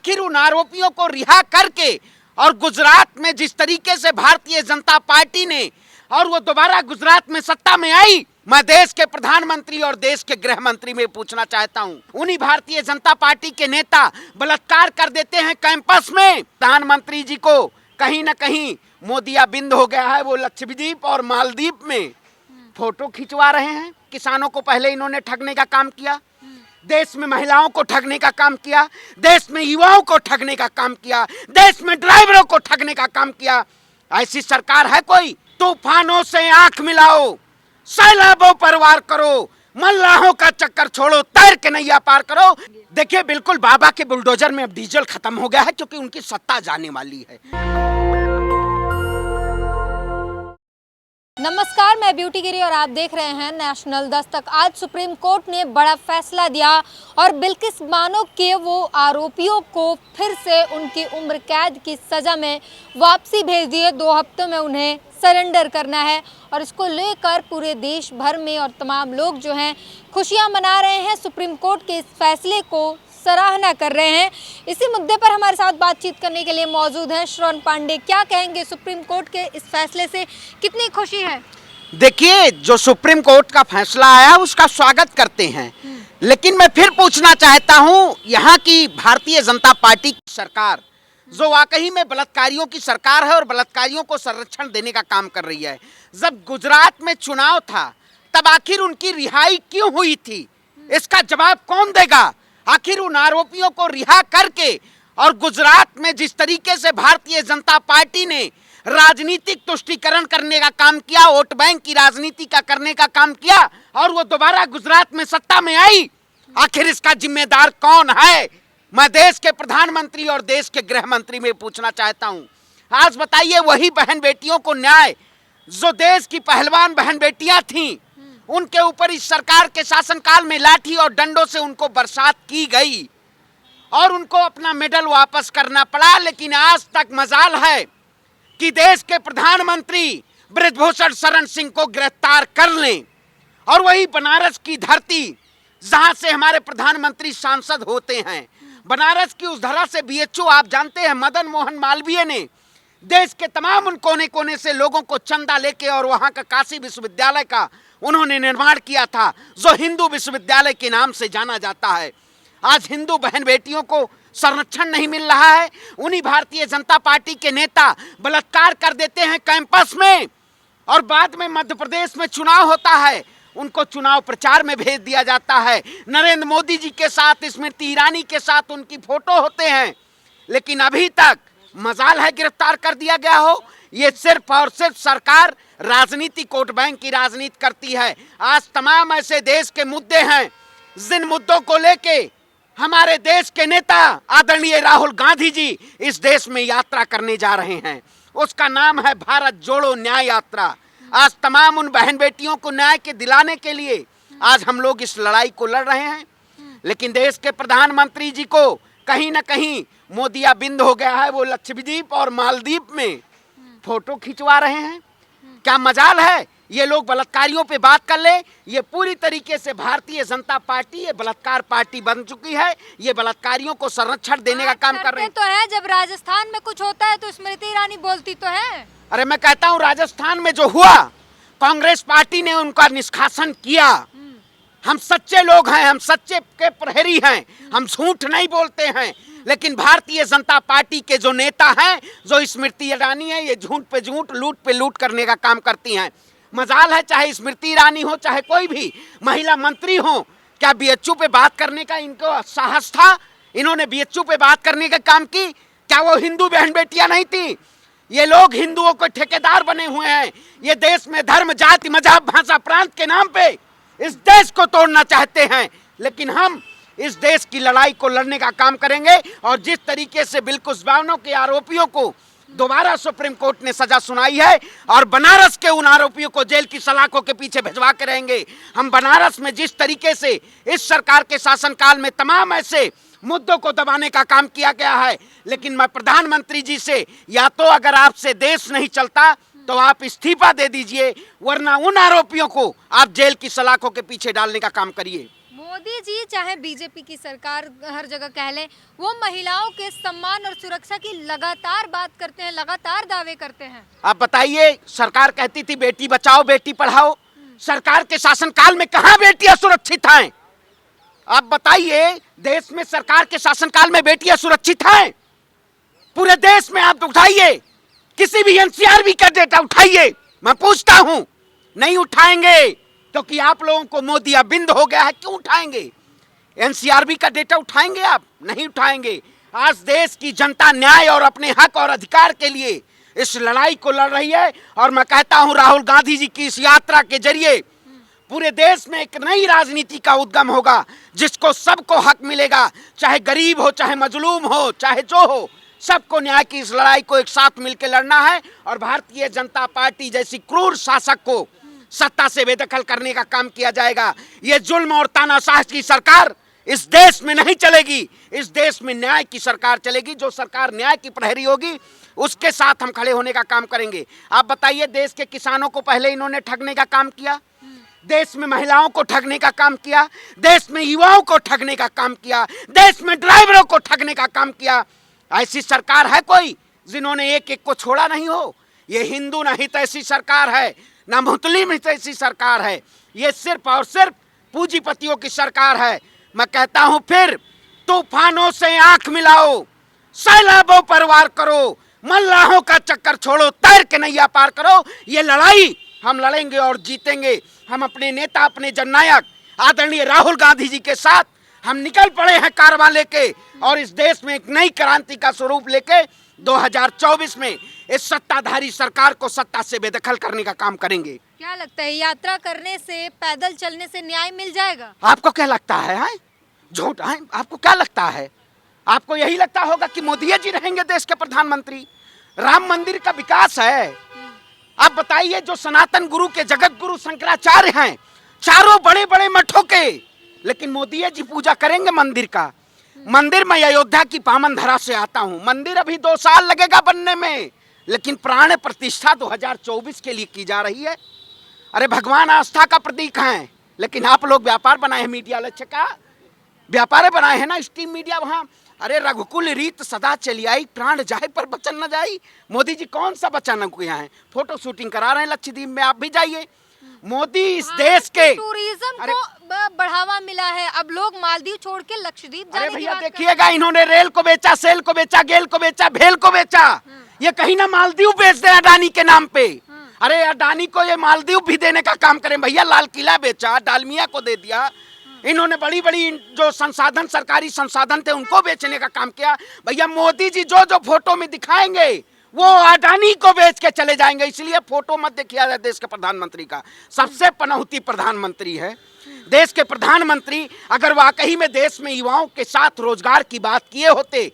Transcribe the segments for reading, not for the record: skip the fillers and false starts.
आखिर उन आरोपियों को रिहा करके और गुजरात में जिस तरीके से भारतीय जनता पार्टी ने और वो दोबारा गुजरात में सत्ता में आई, मैं देश के प्रधानमंत्री और देश के गृह मंत्री में पूछना चाहता हूं, उन्हीं भारतीय जनता पार्टी के नेता बलात्कार कर देते हैं कैंपस में। प्रधानमंत्री जी को कहीं ना कहीं मोदिया बिंद हो गया है, वो लक्षद्वीप और मालदीव में फोटो खिंचवा रहे हैं। किसानों को पहले इन्होंने ठगने का काम किया, देश में महिलाओं को ठगने का काम किया, देश में युवाओं को ठगने का काम किया, देश में ड्राइवरों को ठगने का काम किया। ऐसी सरकार है कोई? तूफानों से आंख मिलाओ, सैलाबों पर वार करो, मल्लाहों का चक्कर छोड़ो, तैर के नैया पार करो। देखिए, बिल्कुल बाबा के बुलडोजर में अब डीजल खत्म हो गया है, क्योंकि उनकी सत्ता जाने वाली है। नमस्कार, मैं ब्यूटी गिरी और आप देख रहे हैं नेशनल दस्तक। आज सुप्रीम कोर्ट ने बड़ा फैसला दिया और बिल्किस बानो के वो आरोपियों को फिर से उनकी उम्र कैद की सज़ा में वापसी भेज दिए। 2 हफ्तों में उन्हें सरेंडर करना है और इसको लेकर पूरे देश भर में और तमाम लोग जो हैं खुशियां मना रहे हैं, सुप्रीम कोर्ट के इस फैसले को सराहना कर रहे हैं। इसी मुद्दे पर हमारे साथ बातचीत करने के लिए मौजूद हैं श्रवण पांडे। क्या कहेंगे, सुप्रीम कोर्ट के इस फैसले से कितनी खुशी है? देखिए, जो सुप्रीम कोर्ट का फैसला आया उसका स्वागत करते हैं, लेकिन मैं फिर पूछना चाहता हूं, यहाँ की भारतीय जनता पार्टी की सरकार जो वाकई में बलात्कारियों की सरकार है और बलात्कारियों को संरक्षण देने का काम कर रही है, जब गुजरात में चुनाव था तब आखिर उनकी रिहाई क्यों हुई थी? इसका जवाब कौन देगा? आखिर उन आरोपियों को रिहा करके और गुजरात में जिस तरीके से भारतीय जनता पार्टी ने राजनीतिक तुष्टीकरण करने का काम किया, वोट बैंक की राजनीति का करने का काम किया और वो दोबारा गुजरात में सत्ता में आई, आखिर इसका जिम्मेदार कौन है? मैं देश के प्रधानमंत्री और देश के गृह मंत्री में पूछना चाहता हूं, आज बताइए, वही बहन बेटियों को न्याय जो देश की पहलवान बहन बेटियां थीं, उनके ऊपर इस सरकार के शासनकाल में लाठी और डंडों से उनको बरसात की गई और उनको अपना मेडल वापस करना पड़ा। लेकिन आज तक मजाल है कि देश के प्रधानमंत्री बृजभूषण शरण सिंह को गिरफ्तार कर लें और वही बनारस की धरती जहां से हमारे प्रधानमंत्री सांसद होते हैं, बनारस की उस धरा से बीएचओ आप जानते हैं मदन मोहन मालवीय ने देश के तमाम उन कोने कोने से लोगों को चंदा लेके और वहां का काशी विश्वविद्यालय का उन्होंने निर्माण किया था, जो हिंदू विश्वविद्यालय के नाम से जाना जाता है। आज हिंदू बहन बेटियों को संरक्षण नहीं मिल रहा है। उन्हीं भारतीय जनता पार्टी के नेता बलात्कार कर देते हैं कैंपस में और बाद में मध्य प्रदेश में चुनाव होता है, उनको चुनाव प्रचार में भेज दिया जाता है। नरेंद्र मोदी जी के साथ, स्मृति ईरानी के साथ उनकी फोटो होते हैं, लेकिन अभी तक मजाल है गिरफ्तार कर दिया गया हो। ये सिर्फ और सिर्फ सरकार राजनीति, वोट बैंक की राजनीति करती है। आज तमाम ऐसे देश के मुद्दे हैं जिन मुद्दों को लेके हमारे देश के नेता आदरणीय राहुल गांधी जी इस देश में यात्रा करने जा रहे हैं, उसका नाम है भारत जोड़ो न्याय यात्रा। आज तमाम उन बहन बेटियों को न्याय के दिलाने के लिए आज हम लोग इस लड़ाई को लड़ रहे हैं, लेकिन देश के प्रधानमंत्री जी को कहीं ना कहीं मोदिया बिंद हो गया है, वो लक्षद्वीप और मालदीव में फोटो खिंचवा रहे हैं। क्या मजाल है ये लोग बलात्कारियों पे बात कर ले? ये पूरी तरीके से भारतीय जनता पार्टी ये बलात्कार पार्टी बन चुकी है, ये बलात्कारियों को संरक्षण देने का काम कर रहे हैं। तो है, जब राजस्थान में कुछ होता है तो स्मृति ईरानी बोलती तो है। अरे मैं कहता हूँ, राजस्थान में जो हुआ, कांग्रेस पार्टी ने उनका निष्कासन किया। हम सच्चे लोग हैं, हम सच्चे के प्रहरी हैं, हम झूठ नहीं बोलते हैं, लेकिन भारतीय जनता पार्टी के जो नेता हैं, जो स्मृति ईरानी है, ये झूठ पे झूठ, लूट पे लूट करने का काम करती हैं। मजाल है, चाहे स्मृति ईरानी हो, चाहे कोई भी महिला मंत्री हो, क्या बीएचयू पे बात करने का इनको साहस था? इन्होंने बीएचयू पे बात करने का काम की? क्या वो हिंदू बहन बेटियां नहीं थी? ये लोग हिंदुओं को ठेकेदार बने हुए हैं। ये देश में धर्म, जाति, मजहब, भाषा, प्रांत के नाम पे इस देश को तोड़ना चाहते हैं, लेकिन हम इस देश की लड़ाई को लड़ने का काम करेंगे। और जिस तरीके से बिल्किस बानो के आरोपियों को दोबारा सुप्रीम कोर्ट ने सजा सुनाई है और बनारस के उन आरोपियों को जेल की सलाखों के पीछे भिजवा के रहेंगे। हम बनारस में जिस तरीके से इस सरकार के शासनकाल में तमाम ऐसे मुद्दों को दबाने का काम किया गया है, लेकिन मैं प्रधानमंत्री जी से, या तो अगर आपसे देश नहीं चलता तो आप इस्तीफा दे दीजिए, वरना उन आरोपियों को आप जेल की सलाखों के पीछे डालने का काम करिए। मोदी जी चाहे बीजेपी की सरकार हर जगह कह लें, वो महिलाओं के सम्मान और सुरक्षा की लगातार बात करते हैं, लगातार दावे करते हैं। आप बताइए, सरकार कहती थी बेटी बचाओ बेटी पढ़ाओ, सरकार के शासनकाल में कहां बेटियां सुरक्षित हैं? आप बताइए, देश में सरकार के शासनकाल में बेटियां सुरक्षित हैं? पूरे देश में आप उठाइए, किसी भी एनसीआरबी का डेटा उठाइए, मैं पूछता हूं, नहीं उठाएंगे क्योंकि आप लोगों को मोदी अबिंद हो गया है। क्यों उठाएंगे? एनसीआरबी का डेटा उठाएंगे आप? नहीं उठाएंगे। आज देश की जनता न्याय और अपने हक और अधिकार के लिए इस लड़ाई को लड़ रही है, और मैं कहता हूं राहुल गांधी जी की इस यात्रा के जरिए पूरे देश में एक नई राजनीति का उद्गम होगा, जिसको सबको हक मिलेगा, चाहे गरीब हो, चाहे मजलूम हो, चाहे जो हो, सबको न्याय की इस लड़ाई को एक साथ मिलकर लड़ना है। और भारतीय जनता पार्टी जैसी क्रूर शासक को सत्ता से बेदखल करने का काम किया जाएगा। ये जुल्म और तानाशाह की सरकार इस देश में नहीं चलेगी। इस देश में न्याय की सरकार चलेगी। जो सरकार न्याय की प्रहरी होगी, उसके साथ हम खड़े होने का काम करेंगे। आप बताइए, देश के किसानों को पहले इन्होंने ठगने का काम किया, देश में महिलाओं को ठगने का काम किया, देश में युवाओं को ठगने का काम किया, देश में ड्राइवरों को ठगने का काम किया। ऐसी सरकार है कोई जिन्होंने एक एक को छोड़ा नहीं हो? ये हिंदू नहीं तो ऐसी सरकार है, ना मुस्लिम ही तो ऐसी सरकार है। ये सिर्फ और सिर्फ पूंजीपतियों की सरकार है। मैं कहता हूं फिर, तूफानों से आंख मिलाओ, सैलाबों पर वार करो, मल्लाहों का चक्कर छोड़ो, तैर के नैया पार करो। ये लड़ाई हम लड़ेंगे और जीतेंगे। हम अपने नेता, अपने जननायक आदरणीय राहुल गांधी जी के साथ हम निकल पड़े हैं कारवां लेके, और इस देश में एक नई क्रांति का स्वरूप लेके 2024 में इस सत्ताधारी सरकार को सत्ता से बेदखल करने का काम करेंगे। क्या लगता है, यात्रा करने से, पैदल चलने से न्याय मिल जाएगा? आपको क्या लगता है? झूठ है? आपको क्या लगता है? आपको यही लगता होगा कि मोदी जी रहेंगे देश के प्रधानमंत्री? राम मंदिर का विकास है। आप बताइए, जो सनातन गुरु के जगत गुरु शंकराचार्य हैं, चारों बड़े बड़े मठों के, लेकिन मोदी जी पूजा करेंगे मंदिर का। मंदिर में अयोध्या की पावन धरा से आता हूं। मंदिर अभी 2 साल लगेगा बनने में, लेकिन प्राण प्रतिष्ठा 2024 के लिए की जा रही है। अरे भगवान आस्था का प्रतीक हैं, लेकिन आप लोग व्यापार बनाए हैं, मीडिया लक्ष्य का व्यापार बनाए हैं ना, स्ट्रीम मीडिया। वहां अरे रघुकुल रीत सदा चली आई, प्राण जाए पर बचन न जाई। मोदी जी कौन सा बचन किया है? फोटो शूटिंग करा रहे हैं लक्षद्वीप में, आप भी जाइए। मोदी इस देश के टूरिज्म को बढ़ावा मिला है, अब लोग मालदीव छोड़ के लक्षद्वीप जाने की भैया बात देखिएगा, इन्होंने रेल को बेचा, सेल को बेचा, गेल को बेचा, भेल को बेचा। ये कहीं ना मालदीव बेच दे अडानी के नाम पे। अरे अडानी को ये मालदीव भी देने का काम करें भैया। लाल किला बेचा, डालमिया को दे दिया। इन्होंने बड़ी बड़ी जो संसाधन, सरकारी संसाधन थे, उनको बेचने का काम किया। भैया मोदी जी जो जो फोटो में दिखाएंगे वो अडानी को बेच के चले जाएंगे। इसलिए फोटो मत देखिए जाए देश के प्रधानमंत्री का। सबसे पनौती प्रधानमंत्री है देश के प्रधानमंत्री। अगर वाकई में देश में युवाओं के साथ रोजगार की बात किए होते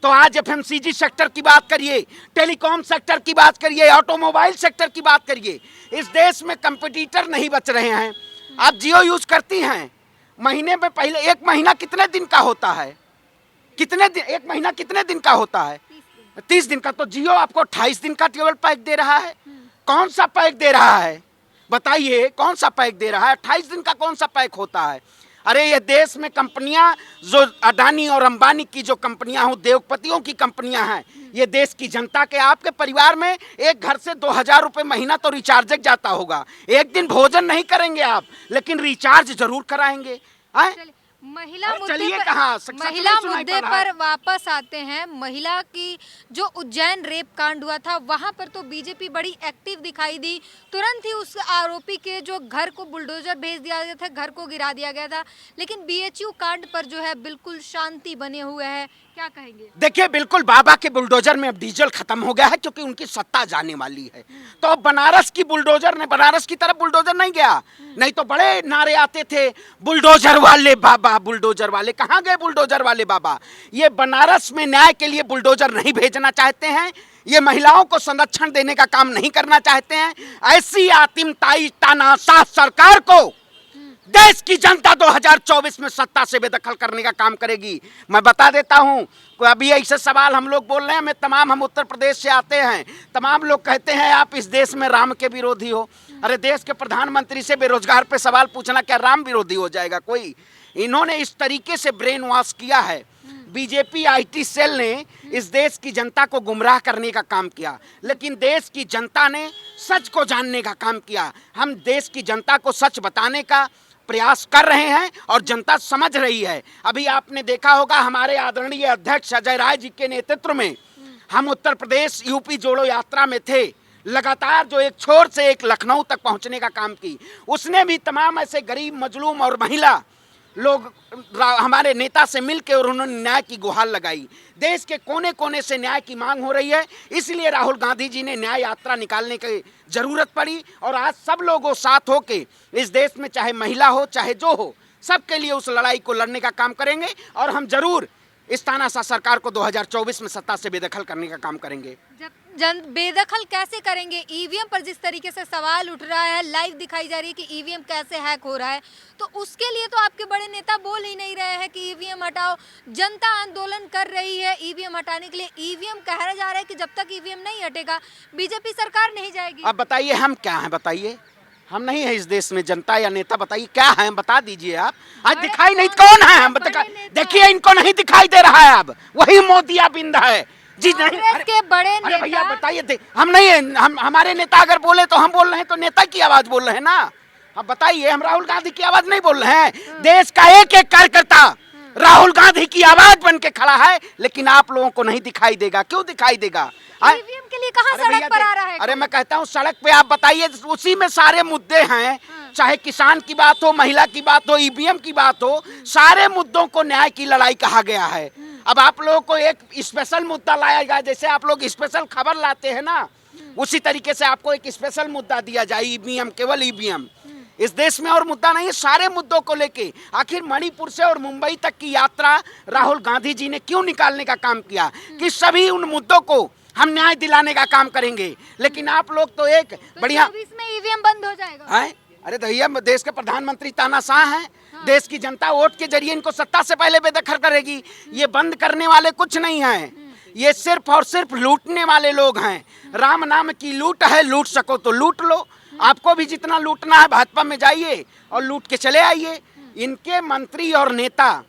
तो आज एफएमसीजी सेक्टर की बात करिए, टेलीकॉम सेक्टर की बात करिए, ऑटोमोबाइल सेक्टर की बात करिए। इस देश में कंपटीटर नहीं बच रहे हैं। आप जियो यूज करती हैं, महीने में पहले 1 महीना कितने दिन का होता है? कितने दिन? 1 महीना कितने दिन का होता है? 30 दिन का। तो जियो आपको 28 दिन का केवल पैक दे रहा है। कौन सा पैक दे रहा है बताइए? कौन सा पैक दे रहा है? 28 दिन का कौन सा पैक होता है? अरे ये देश में कंपनियां, जो अडानी और अंबानी की जो कंपनियां हो, उद्योगपतियों की कंपनियां हैं, ये देश की जनता के, आपके परिवार में एक घर से 2000 रुपये महीना तो रिचार्ज जाता होगा। एक दिन भोजन नहीं करेंगे आप, लेकिन रिचार्ज जरूर कराएंगे। महिला मुद्दे पर वापस आते हैं। महिला की जो उज्जैन रेप कांड हुआ था, वहां पर तो बीजेपी बड़ी एक्टिव दिखाई दी। तुरंत ही उस आरोपी के जो घर को बुलडोजर भेज दिया गया था, घर को गिरा दिया गया था। लेकिन बीएचयू कांड पर जो है बिल्कुल शांति बने हुए है, क्या कहेंगे? देखिए, बिल्कुल बाबा के बुलडोजर में अब डीजल खत्म हो गया है, क्योंकि उनकी सत्ता जाने वाली है। तो अब बनारस की बुलडोजर ने, बनारस की तरफ बुलडोजर नहीं गया। नहीं तो बड़े नारे आते थे, बुलडोजर वाले बाबा, बुलडोजर वाले। कहाँ गए बुलडोजर वाले बाबा? ये बनारस में न्याय के लिए बुलडोजर नहीं भेजना चाहते हैं। ये महिलाओं को संरक्षण देने का काम नहीं करना चाहते हैं। ऐसी आतिमताई तानाशाह सरकार को देश की जनता 2024 में सत्ता से बेदखल करने का काम करेगी। मैं बता देता हूं, कोई अभी ऐसे सवाल हम लोग बोल रहे हैं, हम उत्तर प्रदेश से आते हैं, तमाम लोग कहते हैं आप इस देश में राम के विरोधी हो। अरे देश के प्रधानमंत्री से बेरोजगार पे सवाल पूछना क्या राम विरोधी हो जाएगा कोई? इन्होंने इस तरीके से ब्रेन वॉश किया है। बीजेपी आईटी सेल ने इस देश की जनता को गुमराह करने का काम किया, लेकिन देश की जनता ने सच को जानने का काम किया। हम देश की जनता को सच बताने का प्रयास कर रहे हैं और जनता समझ रही है। अभी आपने देखा होगा हमारे आदरणीय अध्यक्ष अजय राय जी के नेतृत्व में हम उत्तर प्रदेश यूपी जोड़ो यात्रा में थे। लगातार जो एक छोर से एक लखनऊ तक पहुंचने का काम की, उसने भी तमाम ऐसे गरीब, मजलूम और महिला लोग हमारे नेता से मिलकर और उन्होंने न्याय की गुहार लगाई। देश के कोने कोने से न्याय की मांग हो रही है, इसलिए राहुल गांधी जी ने न्याय यात्रा निकालने की जरूरत पड़ी और आज सब लोगों साथ होके इस देश में चाहे महिला हो चाहे जो हो, सबके लिए उस लड़ाई को लड़ने का काम करेंगे और हम जरूर इस तानाशाह सरकार को 2024 में सत्ता से बेदखल करने का काम करेंगे। जब बेदखल कैसे करेंगे? ईवीएम पर जिस तरीके से सवाल उठ रहा है, लाइव दिखाई जा रही है कि ईवीएम कैसे हैक हो रहा है, तो उसके लिए तो आपके बड़े नेता बोल ही नहीं रहे हैं कि ईवीएम हटाओ। जनता आंदोलन कर रही है ईवीएम हटाने के लिए। ईवीएम कह जा रहा है कि जब तक ईवीएम नहीं हटेगा बीजेपी सरकार नहीं जाएगी। अब बताइए हम क्या हैं? बताइए, हम नहीं है इस देश में जनता या नेता? बताइए क्या है, बता दीजिए आप। आज दिखाई नहीं, कौन है हम? देखिए इनको नहीं दिखाई दे रहा है, अब वही मोदिया बिंद है जी। नहीं के बड़े अरे भैया बताइए, हम नहीं है, हम हमारे नेता अगर बोले तो हम बोल रहे हैं तो नेता की आवाज बोल रहे हैं ना। अब बताइए, हम राहुल गांधी की आवाज नहीं बोल रहे हैं। देश का एक एक कार्यकर्ता राहुल गांधी की आवाज बन के खड़ा है, लेकिन आप लोगों को नहीं दिखाई देगा। क्यों दिखाई देगा? ईवीएम के लिए कहां सड़क पर आ रहा है? अरे मैं कहता हूँ सड़क पे आप बताइए, उसी में सारे मुद्दे हैं। चाहे किसान की बात हो, महिला की बात हो, ईवीएम की बात हो, सारे मुद्दों को न्याय की लड़ाई कहा गया है। अब आप लोगों को एक स्पेशल मुद्दा लाया जाए, जैसे आप लोग स्पेशल खबर लाते हैं ना, उसी तरीके से आपको एक स्पेशल मुद्दा दिया जाए। ईवीएम, केवल ईवीएम। इस देश में और मुद्दा नहीं है, सारे मुद्दों को लेके। आखिर मणिपुर से और मुंबई तक की यात्रा राहुल गांधी जी ने क्यों निकालने का काम किया? कि सभी उन मुद्दों को हम न्याय दिलाने का काम करेंगे। लेकिन आप लोग तो एक बढ़िया में ईवीएम बंद हो जाएगा है। अरे भैया, देश के प्रधानमंत्री तानाशाह हैं। देश की जनता वोट के जरिए इनको सत्ता से पहले बेदखल करेगी। ये बंद करने वाले कुछ नहीं हैं, ये सिर्फ और सिर्फ लूटने वाले लोग हैं। राम नाम की लूट है, लूट सको तो लूट लो। आपको भी जितना लूटना है भाजपा में जाइए और लूट के चले आइए। इनके मंत्री और नेता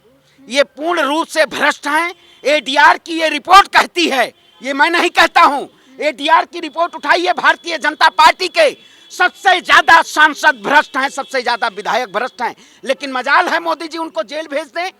ये पूर्ण रूप से भ्रष्ट हैं। एडीआर की ये रिपोर्ट कहती है, ये मैं नहीं कहता हूँ। एडीआर की रिपोर्ट उठाइए, भारतीय जनता पार्टी के सबसे ज्यादा सांसद भ्रष्ट हैं, सबसे ज्यादा विधायक भ्रष्ट हैं। लेकिन मजाल है मोदी जी उनको जेल भेज दें।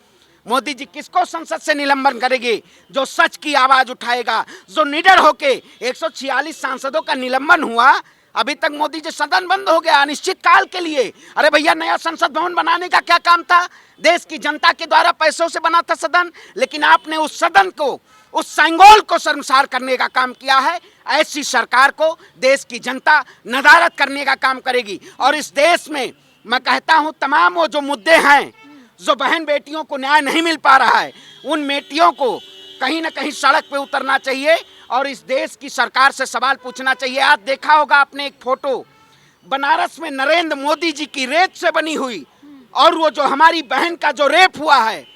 मोदी जी किसको संसद से निलंबन करेंगे? जो सच की आवाज उठाएगा, जो निडर होके 146 सांसदों का निलंबन हुआ। अभी तक मोदी जी सदन बंद हो गया अनिश्चित काल के लिए। अरे भैया, नया संसद भवन बनाने का क्या काम था? देश की जनता के द्वारा पैसों से बना था सदन, लेकिन आपने उस सदन को, उस संगोल को शर्मसार करने का काम किया है। ऐसी सरकार को देश की जनता नदारत करने का काम करेगी। और इस देश में मैं कहता हूं, तमाम वो जो मुद्दे हैं, जो बहन बेटियों को न्याय नहीं मिल पा रहा है, उन बेटियों को कहीं ना कहीं सड़क पे उतरना चाहिए और इस देश की सरकार से सवाल पूछना चाहिए। आज देखा होगा आपने एक फोटो बनारस में नरेंद्र मोदी जी की रेत से बनी हुई, और वो जो हमारी बहन का जो रेप हुआ है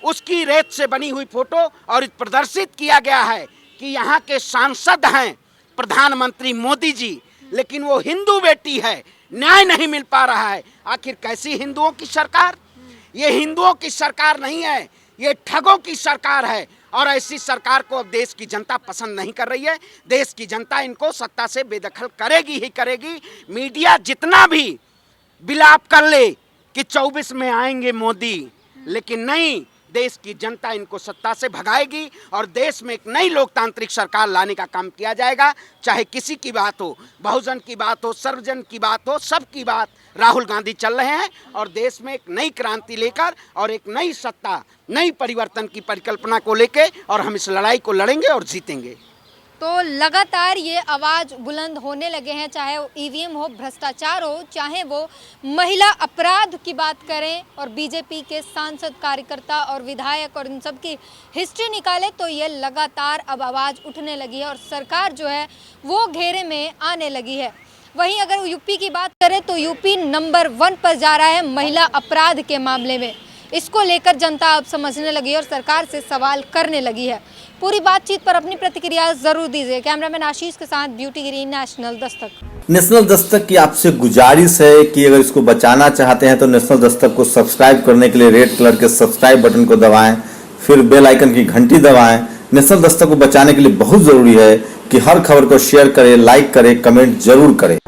उसकी रेत से बनी हुई फोटो, और प्रदर्शित किया गया है कि यहाँ के सांसद हैं प्रधानमंत्री मोदी जी, लेकिन वो हिंदू बेटी है, न्याय नहीं मिल पा रहा है। आखिर कैसी हिंदुओं की सरकार? ये हिंदुओं की सरकार नहीं है, ये ठगों की सरकार है। और ऐसी सरकार को अब देश की जनता पसंद नहीं कर रही है। देश की जनता इनको सत्ता से बेदखल करेगी ही करेगी। मीडिया जितना भी विलाप कर ले कि 24 में आएंगे मोदी, लेकिन नहीं, देश की जनता इनको सत्ता से भगाएगी और देश में एक नई लोकतांत्रिक सरकार लाने का काम किया जाएगा। चाहे किसी की बात हो, बहुजन की बात हो, सर्वजन की बात हो, सबकी बात राहुल गांधी चल रहे हैं और देश में एक नई क्रांति लेकर और एक नई सत्ता, नई परिवर्तन की परिकल्पना को लेके, और हम इस लड़ाई को लड़ेंगे और जीतेंगे। तो लगातार ये आवाज़ बुलंद होने लगे हैं, चाहे वो ईवीएम हो, भ्रष्टाचार हो, चाहे वो महिला अपराध की बात करें और बीजेपी के सांसद, कार्यकर्ता और विधायक और इन सब की हिस्ट्री निकाले, तो ये लगातार अब आवाज़ उठने लगी है और सरकार जो है वो घेरे में आने लगी है। वहीं अगर यूपी की बात करें तो यूपी नंबर 1 पर जा रहा है महिला अपराध के मामले में। इसको लेकर जनता अब समझने लगी है और सरकार से सवाल करने लगी है। पूरी बातचीत पर अपनी प्रतिक्रिया जरूर दीजिए। कैमरामैन आशीष के साथ ब्यूटी गिरी, नेशनल दस्तक। नेशनल दस्तक की आपसे गुजारिश है कि अगर इसको बचाना चाहते हैं तो नेशनल दस्तक को सब्सक्राइब करने के लिए रेड कलर के सब्सक्राइब बटन को दबाएं, फिर बेल आइकन की घंटी दबाएं। नेशनल दस्तक को बचाने के लिए बहुत ज़रूरी है कि हर खबर को शेयर करें, लाइक करें, कमेंट जरूर करें।